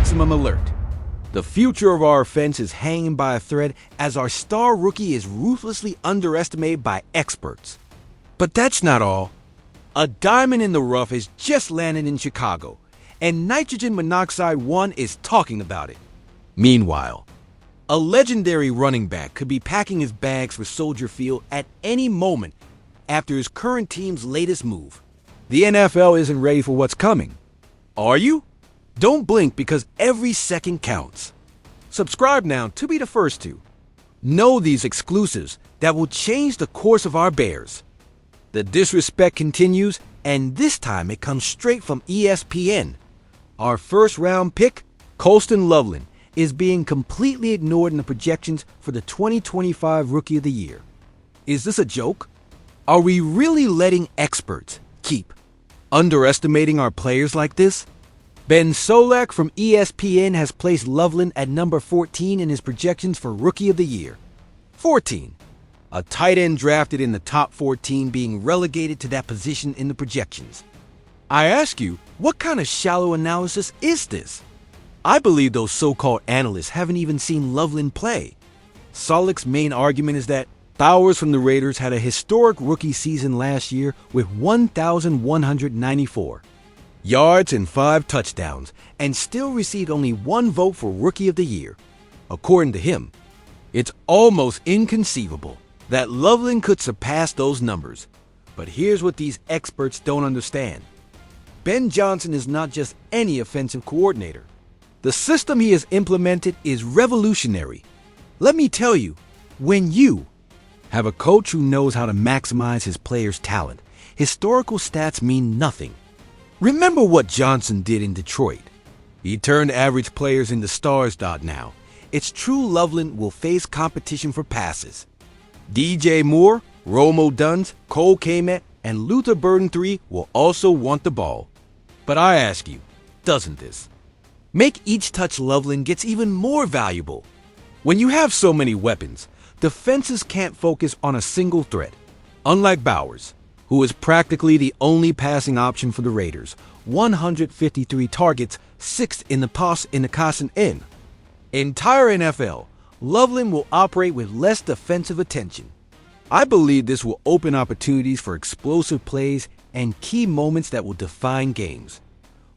maximum alert. The future of our offense is hanging by a thread as our star rookie is ruthlessly underestimated by experts. But that's not all. A diamond in the rough has just landed in Chicago, and nitrogen monoxide 1 is talking about it. Meanwhile, a legendary running back could be packing his bags for Soldier Field at any moment after his current team's latest move. The NFL isn't ready for what's coming. Are you? Don't blink because every second counts. Subscribe now to be the first to know these exclusives that will change the course of our Bears. The disrespect continues, and this time it comes straight from ESPN. Our first-round pick, Colston Loveland, is being completely ignored in the projections for the 2025 Rookie of the Year. Is this a joke? Are we really letting experts keep underestimating our players like this? Ben Solak from ESPN has placed Loveland at number 14 in his projections for Rookie of the Year. 14. A tight end drafted in the top 14 being relegated to that position in the projections. I ask you, what kind of shallow analysis is this? I believe those so-called analysts haven't even seen Loveland play. Solak's main argument is that Bowers from the Raiders had a historic rookie season last year with 1,194 yards and 5 touchdowns, and still received only 1 vote for Rookie of the Year. According to him, it's almost inconceivable that Loveland could surpass those numbers. But here's what these experts don't understand. Ben Johnson is not just any offensive coordinator. The system he has implemented is revolutionary. Let me tell you, when you have a coach who knows how to maximize his players' talent, historical stats mean nothing. Remember what Johnson did in Detroit. He turned average players into stars. Now, it's true Loveland will face competition for passes. DJ Moore, Romo Duns, Cole Kmet, and Luther Burden III will also want the ball. But I ask you, doesn't this make each touch Loveland gets even more valuable? When you have so many weapons, defenses can't focus on a single threat. Unlike Bowers, who is practically the only passing option for the Raiders, 153 targets, 6th in the pass in the Carson N. Entire NFL, Loveland will operate with less defensive attention. I believe this will open opportunities for explosive plays and key moments that will define games.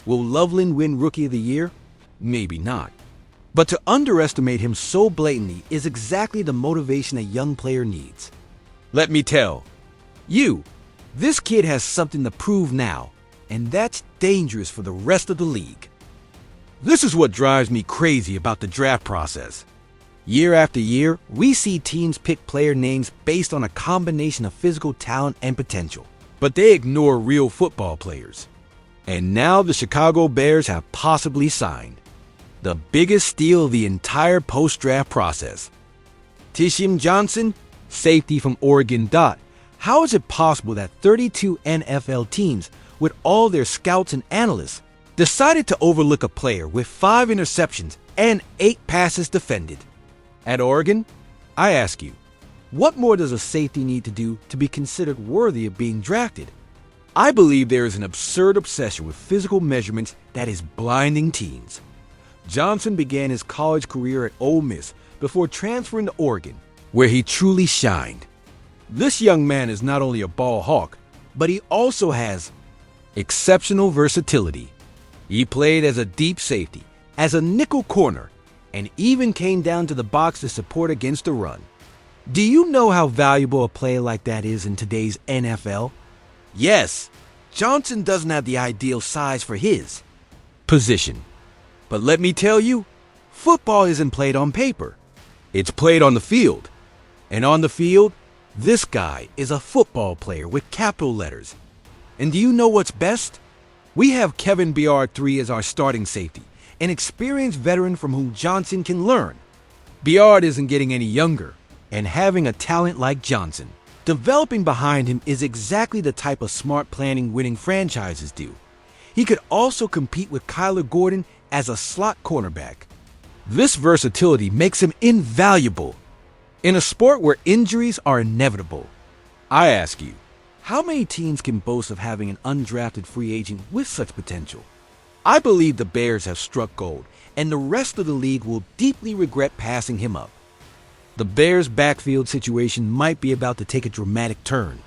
Will Loveland win Rookie of the Year? Maybe not. But to underestimate him so blatantly is exactly the motivation a young player needs. Let me tell you, this kid has something to prove now, and that's dangerous for the rest of the league. This is what drives me crazy about the draft process. Year after year, we see teams pick player names based on a combination of physical talent and potential, but they ignore real football players. And now the Chicago Bears have possibly signed the biggest steal of the entire post-draft process. Tishim Johnson, safety from Oregon. How is it possible that 32 NFL teams, with all their scouts and analysts, decided to overlook a player with 5 interceptions and 8 passes defended? At Oregon, I ask you, what more does a safety need to do to be considered worthy of being drafted? I believe there is an absurd obsession with physical measurements that is blinding teens. Johnson began his college career at Ole Miss before transferring to Oregon, where he truly shined. This young man is not only a ball hawk, but he also has exceptional versatility. He played as a deep safety, as a nickel corner, and even came down to the box to support against the run. Do you know how valuable a player like that is in today's NFL? Yes, Johnson doesn't have the ideal size for his position. But let me tell you, football isn't played on paper. It's played on the field. And on the field, this guy is a football player with capital letters. And do you know what's best? We have Kevin Byard III as our starting safety, an experienced veteran from whom Johnson can learn. Byard isn't getting any younger, and having a talent like Johnson developing behind him is exactly the type of smart planning winning franchises do. He could also compete with Kyler Gordon as a slot cornerback. This versatility makes him invaluable in a sport where injuries are inevitable. I ask you, how many teams can boast of having an undrafted free agent with such potential? I believe the Bears have struck gold, and the rest of the league will deeply regret passing him up. The Bears' backfield situation might be about to take a dramatic turn.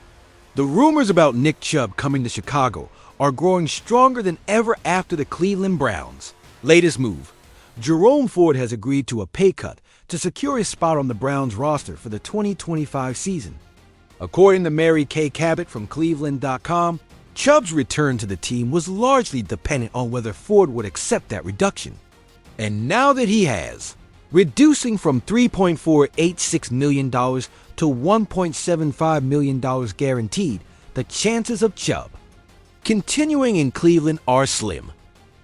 The rumors about Nick Chubb coming to Chicago are growing stronger than ever after the Cleveland Browns' latest move. Jerome Ford has agreed to a pay cut to secure his spot on the Browns roster for the 2025 season. According to Mary Kay Cabot from Cleveland.com, Chubb's return to the team was largely dependent on whether Ford would accept that reduction. And now that he has, reducing from $3.486 million to $1.75 million guaranteed, the chances of Chubb continuing in Cleveland are slim.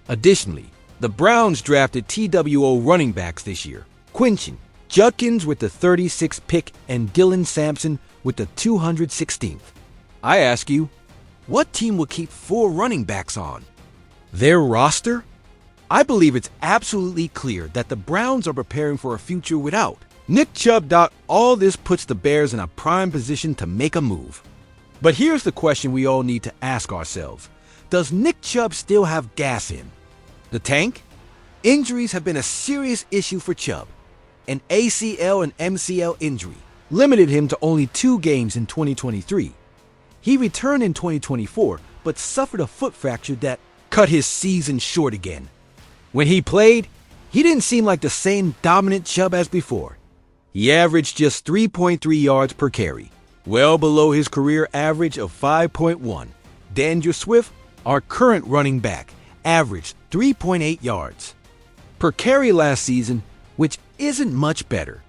Additionally, the Browns drafted TWO running backs this year: Quinton Judkins with the 36th pick and Dylan Sampson with the 216th. I ask you, what team will keep 4 running backs on their roster? I believe it's absolutely clear that the Browns are preparing for a future without Nick Chubb. All this puts the Bears in a prime position to make a move. But here's the question we all need to ask ourselves. Does Nick Chubb still have gas in the tank? Injuries have been a serious issue for Chubb. An ACL and MCL injury limited him to only 2 games in 2023. He returned in 2024, but suffered a foot fracture that cut his season short again. When he played, he didn't seem like the same dominant Chubb as before. He averaged just 3.3 yards per carry, well below his career average of 5.1. D'Andre Swift, our current running back, averaged 3.8 yards per carry last season, which isn't much better.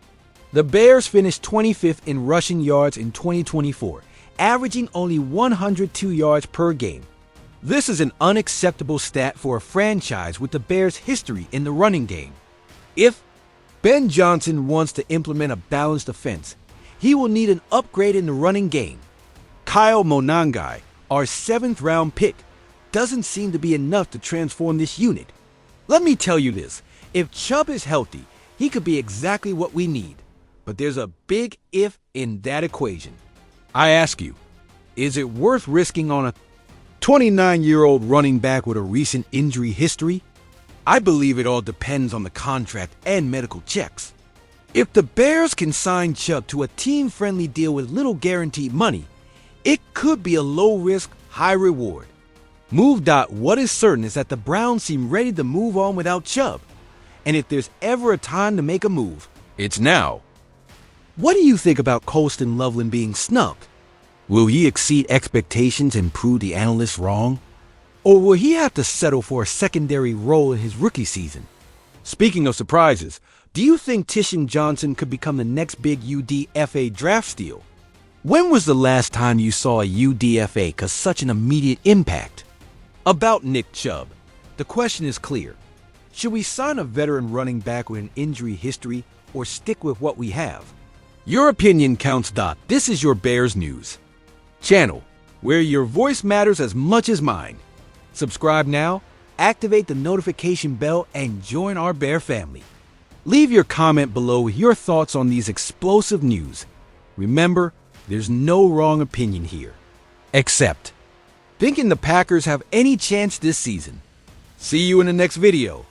The Bears finished 25th in rushing yards in 2024, averaging only 102 yards per game. This is an unacceptable stat for a franchise with the Bears' history in the running game. If Ben Johnson wants to implement a balanced offense, he will need an upgrade in the running game. Kyle Monangai, our 7th-round pick, doesn't seem to be enough to transform this unit. Let me tell you this, if Chubb is healthy, he could be exactly what we need. But there's a big if in that equation. I ask you, is it worth risking on a 29-year-old running back with a recent injury history? I believe it all depends on the contract and medical checks. If the Bears can sign Chubb to a team-friendly deal with little guaranteed money, it could be a low-risk, high-reward move. What is certain is that the Browns seem ready to move on without Chubb. And if there's ever a time to make a move, it's now. What do you think about Colston Loveland being snubbed? Will he exceed expectations and prove the analysts wrong? Or will he have to settle for a secondary role in his rookie season? Speaking of surprises, do you think Tishon Johnson could become the next big UDFA draft steal? When was the last time you saw a UDFA cause such an immediate impact? About Nick Chubb, the question is clear. Should we sign a veteran running back with an injury history or stick with what we have? Your opinion counts. This is your Bears News channel, where your voice matters as much as mine. Subscribe now, activate the notification bell, and join our Bear family. Leave your comment below with your thoughts on these explosive news. Remember, there's no wrong opinion here. Except thinking the Packers have any chance this season. See you in the next video.